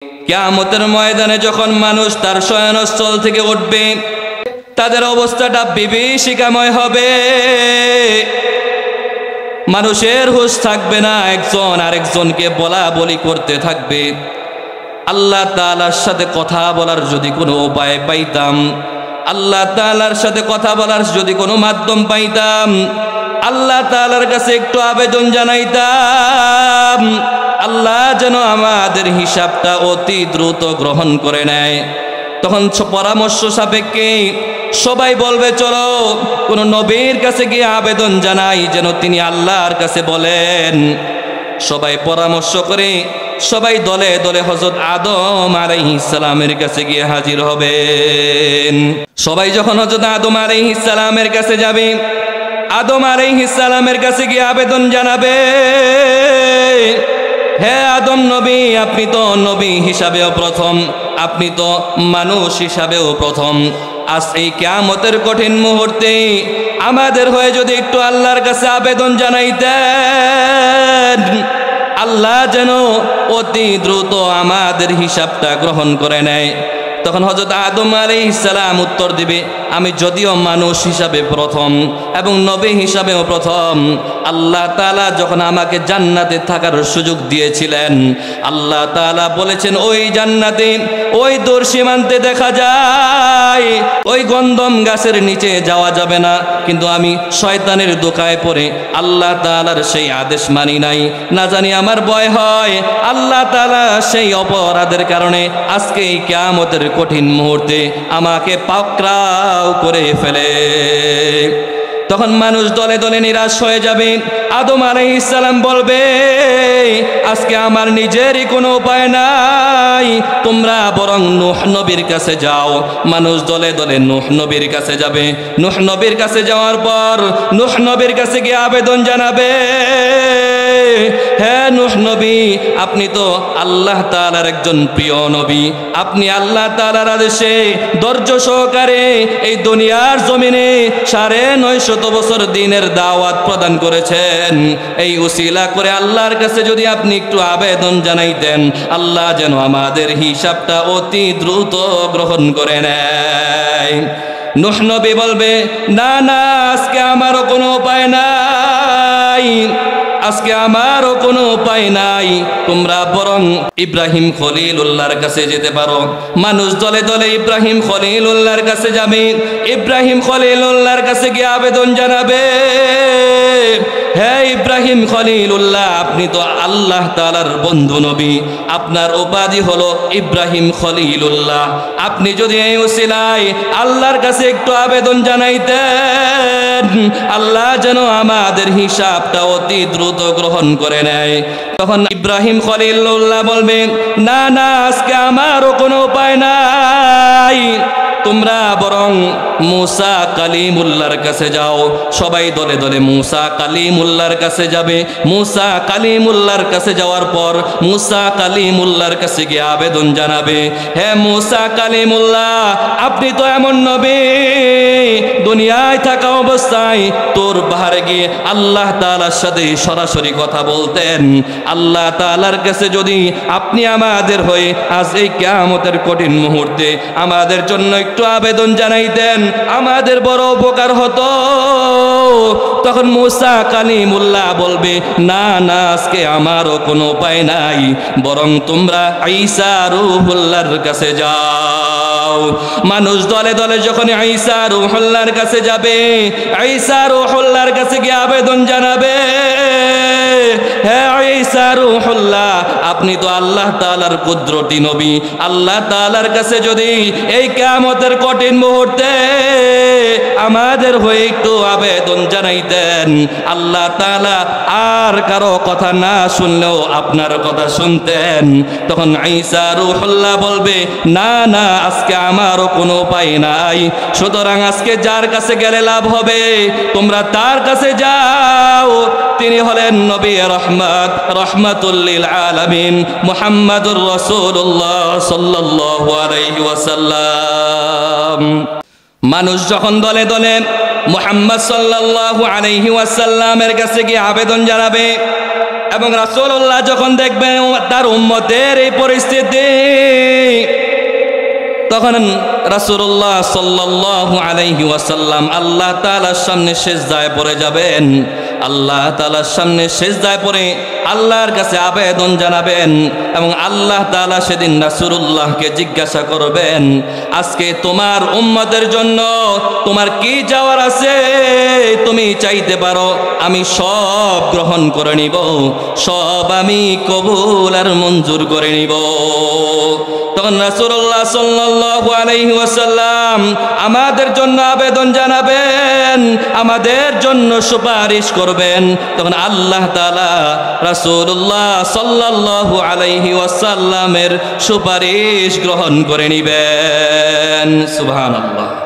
কিয়ামতের ময়দানে যখন মানুষ তার শয়নস্থল থেকে উঠবে, তাদের অবস্থাটা বিভীষিকাময় হবে। মানুষের হুঁশ থাকবে না, একজন আরেকজনকে বলা বলি করতে থাকবে। আল্লাহ তাআলার সাথে কথা বলার যদি কোনো উপায় পাইতাম, আল্লাহ তাআলার সাথে কথা বলার যদি কোনো মাধ্যম পাইতাম, আল্লাহ তাআলার কাছে একটু আবেদন জানাইতাম, আল্লাহ যেন আমাদের হিসাবটা অতি দ্রুত গ্রহণ করে নেয়। তখন পরামর্শ সাপেক্ষে সবাই বলবে, চলো কোন নবীর কাছে গিয়ে আবেদন জানাই যেন তিনি আল্লাহর কাছে বলেন। সবাই পরামর্শ করে সবাই দলে দলে হযরত আদম আলাইহিস সালামের কাছে গিয়ে হাজির হবেন। সবাই যখন হযরত আদম আলাইহিস সালামের কাছে যাবে, আদম আলাইহিস সালামের কাছে গিয়ে আবেদন জানাবে, হে আদম নবী, আপনি তো নবী হিসাবেও প্রথম, আপনি তো মানুষ হিসাবেও প্রথম। আজ এই কিয়ামতের কঠিন মুহূর্তে আমাদের হয়ে যদি একটু আল্লাহর কাছে আবেদন জানাইতেন, আল্লাহ যেন অতি দ্রুত আমাদের হিসাবটা গ্রহণ করে নেয়। তখন হযরত আদম আলাইহিস সালাম উত্তর দিবে, আমি যদিও মানুষ হিসাবে প্রথম এবং নবী হিসাবেও প্রথম, আল্লাহ তাআলা যখন আমাকে জান্নাতে থাকার সুযোগ দিয়েছিলেন, আল্লাহ তাআলা বলেছেন ওই জান্নাতে ওই দূর সীমান্তে দেখা যায় ওই গন্ধম গাছের নিচে যাওয়া যাবে না, কিন্তু আমি শয়তানের দোকায় পড়ে আল্লাহ তাআলার সেই আদেশ মানি নাই। না জানি আমার ভয় হয় আল্লাহ তাআলা সেই অপরাধের কারণে আজকে এই কিয়ামতের কঠিন মুহূর্তে আমাকে পাকড়াও করে ফেলে। তখন মানুষ দলে দলে নিরাশ হয়ে যাবে। আদম আলাইহিস সালাম বলবে, আজকে আমার নিজেরই কোনো উপায় নাই, তোমরা বরং নূহ নবীর কাছে যাও। মানুষ দলে দলে নূহ নবীর কাছে যাবে। নূহ নবীর কাছে যাওয়ার পর নূহ নবীর কাছে গিয়ে আবেদন জানাবে, হে নূহ নবী, আপনি তো আল্লাহ তাআলার একজন প্রিয় নবী, আপনি আল্লাহ তাআলার আদেশে ধৈর্য সহকারে এই দুনিয়ার জমিনে 950 বছর দিনের দাওয়াত প্রদান করেছেন। এই উসিলা করে আল্লাহর কাছে যদি আপনি একটু আবেদন জানাইতেন, আল্লাহ যেন আমাদের হিসাবটা অতি দ্রুত গ্রহণ করে নেয়। নূহ নবী বলবে, না না, আজকে আমারও কোনো উপায় নাই, আজকে আমারও কোনো উপায় নাই, তোমরা বরং ইব্রাহিম খলিলুল্লাহর কাছে যেতে পারো। মানুষ দলে দলে ইব্রাহিম খলিলুল্লাহর কাছে যাবে। ইব্রাহিম খলিলুল্লাহর কাছে গিয়ে আবেদন জানাবে, হে ইব্রাহিম খলিলুল্লাহ, আপনি তো আল্লাহ তাআলার বন্ধু নবী, আপনার উপাধি হলো ইব্রাহিম খলিলুল্লাহ। আপনি যদি এই উসিলায় আল্লাহর কাছে একটু আবেদন জানাইতেন, আল্লাহ যেন আমাদের হিসাবটা অতি দ্রুত গ্রহণ করে নেয়। তখন ইব্রাহিম খলিলুল্লাহ বলবেন, না না, আজকে আমারও কোনো উপায় নাই, তোমরা বরং মুসা কালিমুল্লাহর কাছে যাও। সবাই দলে দলে মুসা কালিমুল্লাহর কাছে যাবে। মুসা কালিমুল্লাহর কাছে যাওয়ার পর মুসা কালিমুল্লাহর কাছে গিয়ে আবেদন জানাবে, হে মুসা কালিমুল্লাহ, আপনি তো এমন নবী, দুনিয়ায় থাকা অবস্থায় তোর পাহাড়ে গিয়ে আল্লাহ তাআলার সাথে সরাসরি কথা বলতেন। আল্লাহ তাআলার কাছে যদি আপনি আমাদের হয়ে আজ এই কিয়ামতের কঠিন মুহূর্তে আমাদের জন্য একটু আবেদন জানাইতেন, আমাদের বড় উপকার হতো। তখন মুসা কালিমুল্লাহ বলবে, না না, আজকে আমারও কোনো উপায় নাই, বরং তোমরা ঈসা রূহুল্লাহর কাছে যাও। মানুষ দলে দলে যখন ঈসা রূহুল্লাহর কাছে যাবে, ঈসা রূহুল্লাহর কাছে গিয়ে আবেদন জানাবে, হে ঈসা রূহুল্লাহ, আপনি তো আল্লাহ তাআলার কুদরতি নবী, আল্লাহ তাআলার কাছে যদি এই কিয়ামতের কঠিন মুহূর্তে আমাদের হয়ে একটু আবেদন জানাইতেন, আল্লাহ তাআলা আর কারো কথা না শুনলেও আপনার কথা শুনতেন। তখন ঈসা রূহুল্লাহ বলবে, না না, আজকে আমারও কোনো উপায় নাই, সুতরাং আজকে যার কাছে গেলে লাভ হবে তোমরা তার কাছে যাও। তিনি হলেন নবী রহমত, রহমাতুল লিল আলামিন, মুহাম্মাদুর রাসূলুল্লাহ সাল্লাল্লাহু আলাইহি ওয়াসাল্লাম। মানুষ যখন দলে দলে মুহাম্মদ সাল্লাল্লাহু আলাইহি ওয়াসাল্লামের কাছে গিয়ে আবেদন জানাবে, এবং রাসূলুল্লাহ যখন দেখবেন তার উম্মতের এই পরিস্থিতি, তখন রাসূলুল্লাহ সাল্লাল্লাহু আলাইহি ওয়াসাল্লাম আল্লাহ তাআলার সামনে সিজদায় পড়ে যাবেন। আল্লাহ তাআলার সামনে সিজদায় পড়ে আল্লাহর কাছে আবেদন জানাবেন এবং আল্লাহ তাআলা সেদিন রাসূলুল্লাহকে জিজ্ঞাসা করবেন, আজকে তোমার উম্মতের জন্য তোমার কি চাওয়ার আছে, তুমি চাইতে পারো, আমি সব গ্রহণ করে নিব, সব আমি কবুল আর মঞ্জুর করে নিব। তখন রাসূলুল্লাহ সাল্লাল্লাহু আলাইহি ওয়াসাল্লাম আমাদের জন্য আবেদন জানাবেন, আমাদের জন্য সুপারিশ করবেন। তখন আল্লাহ তাআলা রাসূলুল্লাহ সাল্লাল্লাহু আলাইহি ওয়াসাল্লামের সুপারিশ গ্রহণ করে নিবেন। সুবহানাল্লাহ।